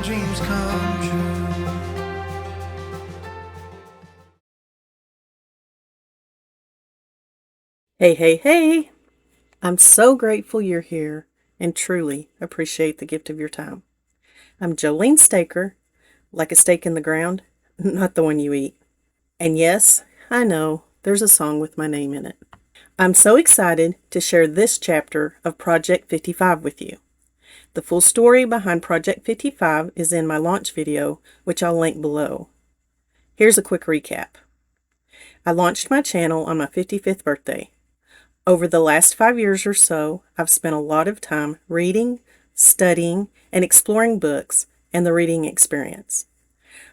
dreams come true. Hey, hey, hey! I'm so grateful you're here and truly appreciate the gift of your time. I'm Jolene Staker, like a stake in the ground, not the one you eat. And yes, I know there's a song with my name in it. I'm so excited to share this chapter of Project 55 with you. The full story behind Project 55 is in my launch video, which I'll link below. Here's a quick recap. I launched my channel on my 55th birthday. Over the last 5 years or so, I've spent a lot of time reading, studying, and exploring books and the reading experience.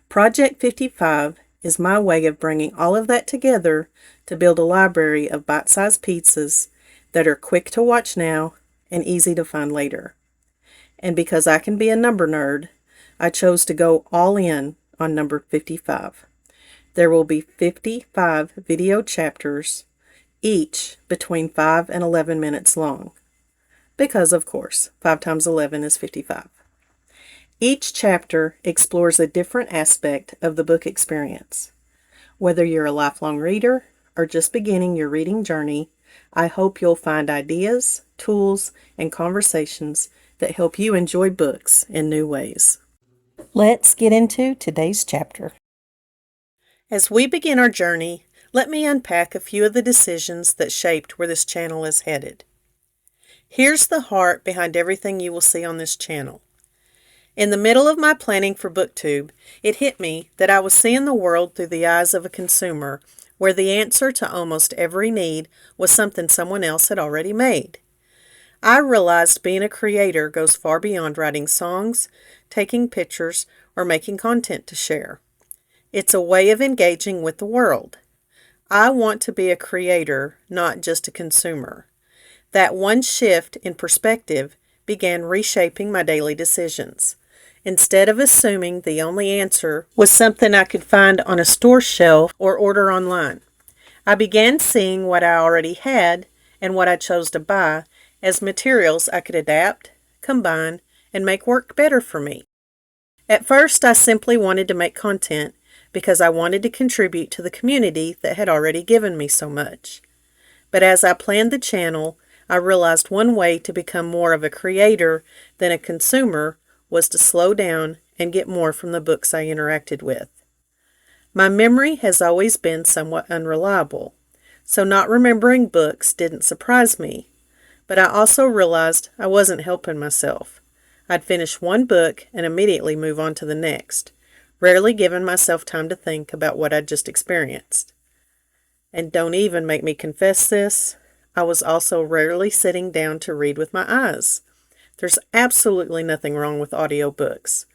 Project 55 is my way of bringing all of that together to build a library of bite-sized pizzas that are quick to watch now and easy to find later. And because I can be a number nerd, I chose to go all in on number 55. There will be 55 video chapters, each between 5 and 11 minutes long. Because, of course, 5 times 11 is 55. Each chapter explores a different aspect of the book experience. Whether you're a lifelong reader or just beginning your reading journey, I hope you'll find ideas, tools, and conversations that help you enjoy books in new ways. Let's get into today's chapter. As we begin our journey, let me unpack a few of the decisions that shaped where this channel is headed. Here's the heart behind everything you will see on this channel. In the middle of my planning for BookTube, it hit me that I was seeing the world through the eyes of a consumer, where the answer to almost every need was something someone else had already made. I realized being a creator goes far beyond writing songs, taking pictures, or making content to share. It's a way of engaging with the world. I want to be a creator, not just a consumer. That one shift in perspective began reshaping my daily decisions. Instead of assuming the only answer was something I could find on a store shelf or order online, I began seeing what I already had and what I chose to buy as materials I could adapt, combine, and make work better for me. At first, I simply wanted to make content because I wanted to contribute to the community that had already given me so much. But as I planned the channel, I realized one way to become more of a creator than a consumer was to slow down and get more from the books I interacted with. My memory has always been somewhat unreliable, so not remembering books didn't surprise me, but I also realized I wasn't helping myself. I'd finish one book and immediately move on to the next, rarely giving myself time to think about what I'd just experienced. And don't even make me confess this, I was also rarely sitting down to read with my eyes. There's absolutely nothing wrong with audiobooks.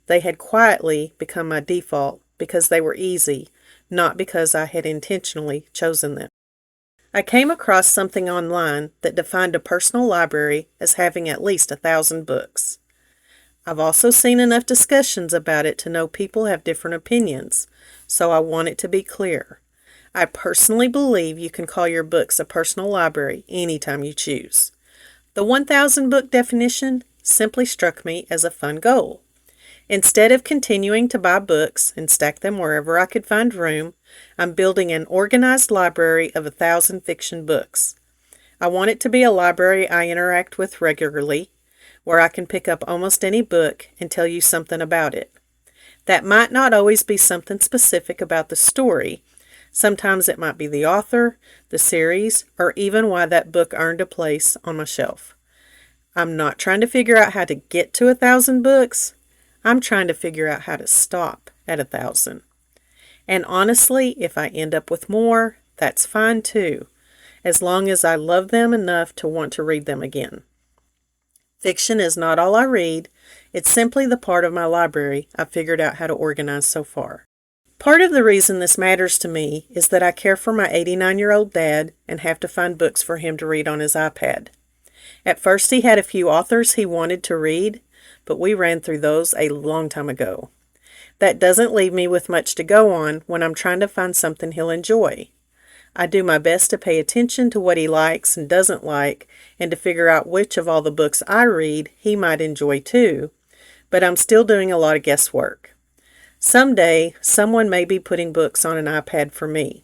They had quietly become my default because they were easy, not because I had intentionally chosen them. I came across something online that defined a personal library as having at least 1,000 books. I've also seen enough discussions about it to know people have different opinions, so I want it to be clear. I personally believe you can call your books a personal library anytime you choose. The 1,000 book definition simply struck me as a fun goal. Instead of continuing to buy books and stack them wherever I could find room, I'm building an organized library of 1,000 fiction books. I want it to be a library I interact with regularly, where I can pick up almost any book and tell you something about it. That might not always be something specific about the story. Sometimes it might be the author, the series, or even why that book earned a place on my shelf. I'm not trying to figure out how to get to 1,000 books. I'm trying to figure out how to stop at 1,000. And honestly, if I end up with more, that's fine too, as long as I love them enough to want to read them again. Fiction is not all I read. It's simply the part of my library I've figured out how to organize so far. Part of the reason this matters to me is that I care for my 89-year-old dad and have to find books for him to read on his iPad. At first he had a few authors he wanted to read, but we ran through those a long time ago. That doesn't leave me with much to go on when I'm trying to find something he'll enjoy. I do my best to pay attention to what he likes and doesn't like, and to figure out which of all the books I read he might enjoy too. but I'm still doing a lot of guesswork. Someday, someone may be putting books on an iPad for me.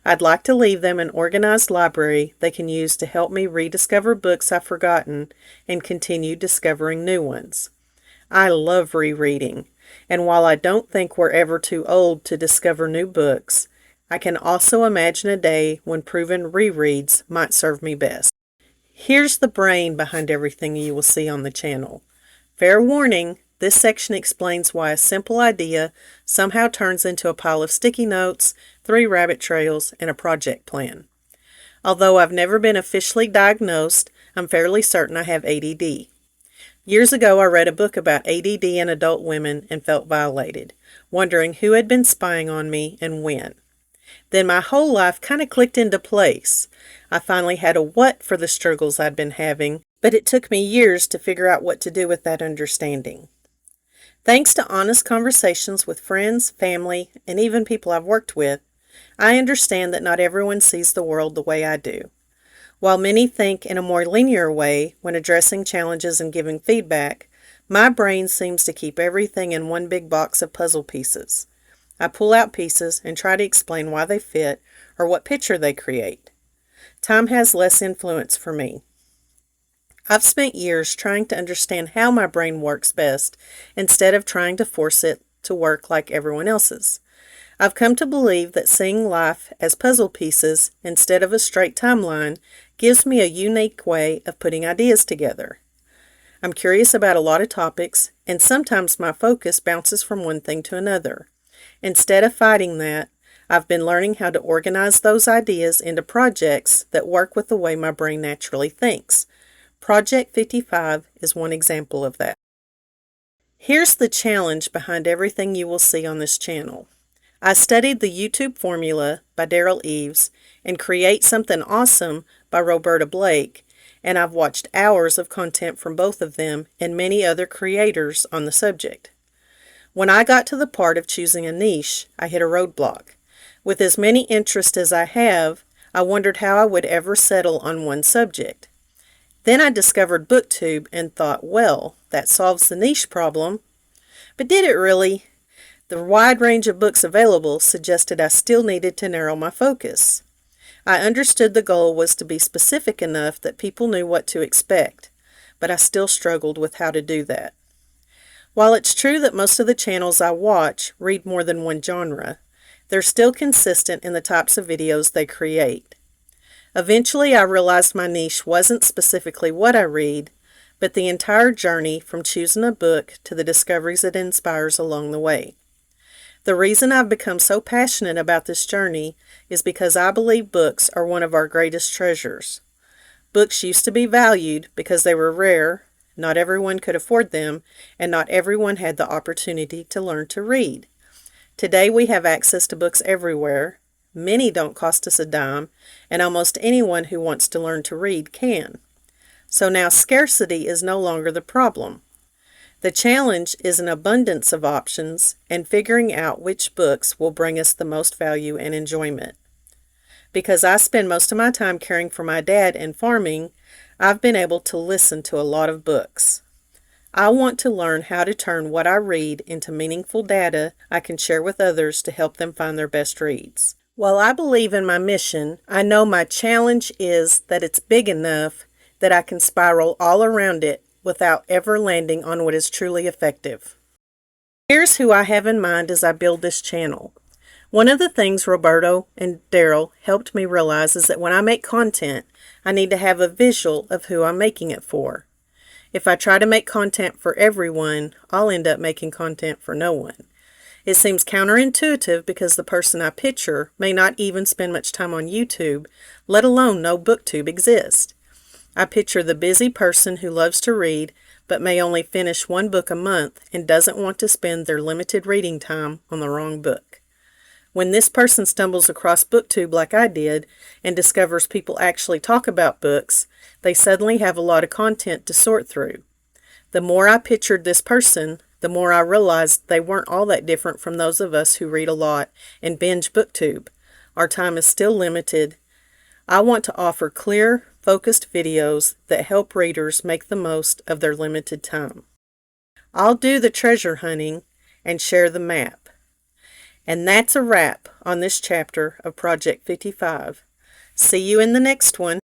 I'd like to leave them an organized library they can use to help me rediscover books I've forgotten and continue discovering new ones. I love rereading, and while I don't think we're ever too old to discover new books, I can also imagine a day when proven rereads might serve me best. Here's the brain behind everything you will see on the channel. Fair warning, this section explains why a simple idea somehow turns into a pile of sticky notes, 3 rabbit trails, and a project plan. Although I've never been officially diagnosed, I'm fairly certain I have ADD. Years ago, I read a book about ADD in adult women and felt violated, wondering who had been spying on me and when. Then my whole life kind of clicked into place. I finally had a what for the struggles I'd been having, but it took me years to figure out what to do with that understanding. Thanks to honest conversations with friends, family, and even people I've worked with, I understand that not everyone sees the world the way I do. While many think in a more linear way when addressing challenges and giving feedback, my brain seems to keep everything in one big box of puzzle pieces. I pull out pieces and try to explain why they fit or what picture they create. Time has less influence for me. I've spent years trying to understand how my brain works best instead of trying to force it to work like everyone else's. I've come to believe that seeing life as puzzle pieces instead of a straight timeline gives me a unique way of putting ideas together. I'm curious about a lot of topics, and sometimes my focus bounces from one thing to another. Instead of fighting that, I've been learning how to organize those ideas into projects that work with the way my brain naturally thinks. Project 55 is one example of that. Here's the challenge behind everything you will see on this channel. I studied the YouTube Formula by Daryl Eves and Create Something Awesome by Roberta Blake, and I've watched hours of content from both of them and many other creators on the subject. When I got to the part of choosing a niche, I hit a roadblock. With as many interests as I have, I wondered how I would ever settle on one subject. Then I discovered BookTube and thought, well, that solves the niche problem. But did it really? The wide range of books available suggested I still needed to narrow my focus. I understood the goal was to be specific enough that people knew what to expect, but I still struggled with how to do that. While it's true that most of the channels I watch read more than one genre, they're still consistent in the types of videos they create. Eventually, I realized my niche wasn't specifically what I read, but the entire journey from choosing a book to the discoveries it inspires along the way. The reason I've become so passionate about this journey is because I believe books are one of our greatest treasures. Books used to be valued because they were rare, not everyone could afford them, and not everyone had the opportunity to learn to read. Today we have access to books everywhere. Many don't cost us a dime, and almost anyone who wants to learn to read can. So now scarcity is no longer the problem. The challenge is an abundance of options and figuring out which books will bring us the most value and enjoyment. Because I spend most of my time caring for my dad and farming, I've been able to listen to a lot of books. I want to learn how to turn what I read into meaningful data I can share with others to help them find their best reads. While I believe in my mission, I know my challenge is that it's big enough that I can spiral all around it without ever landing on what is truly effective. Here's who I have in mind as I build this channel. One of the things Roberto and Daryl helped me realize is that when I make content, I need to have a visual of who I'm making it for. If I try to make content for everyone, I'll end up making content for no one. It seems counterintuitive because the person I picture may not even spend much time on YouTube, let alone know BookTube exists. I picture the busy person who loves to read but may only finish one book a month and doesn't want to spend their limited reading time on the wrong book. When this person stumbles across BookTube like I did and discovers people actually talk about books, they suddenly have a lot of content to sort through. The more I pictured this person, the more I realized they weren't all that different from those of us who read a lot and binge BookTube. Our time is still limited. I want to offer clear, focused videos that help readers make the most of their limited time. I'll do the treasure hunting and share the map. And that's a wrap on this chapter of Project 55. See you in the next one.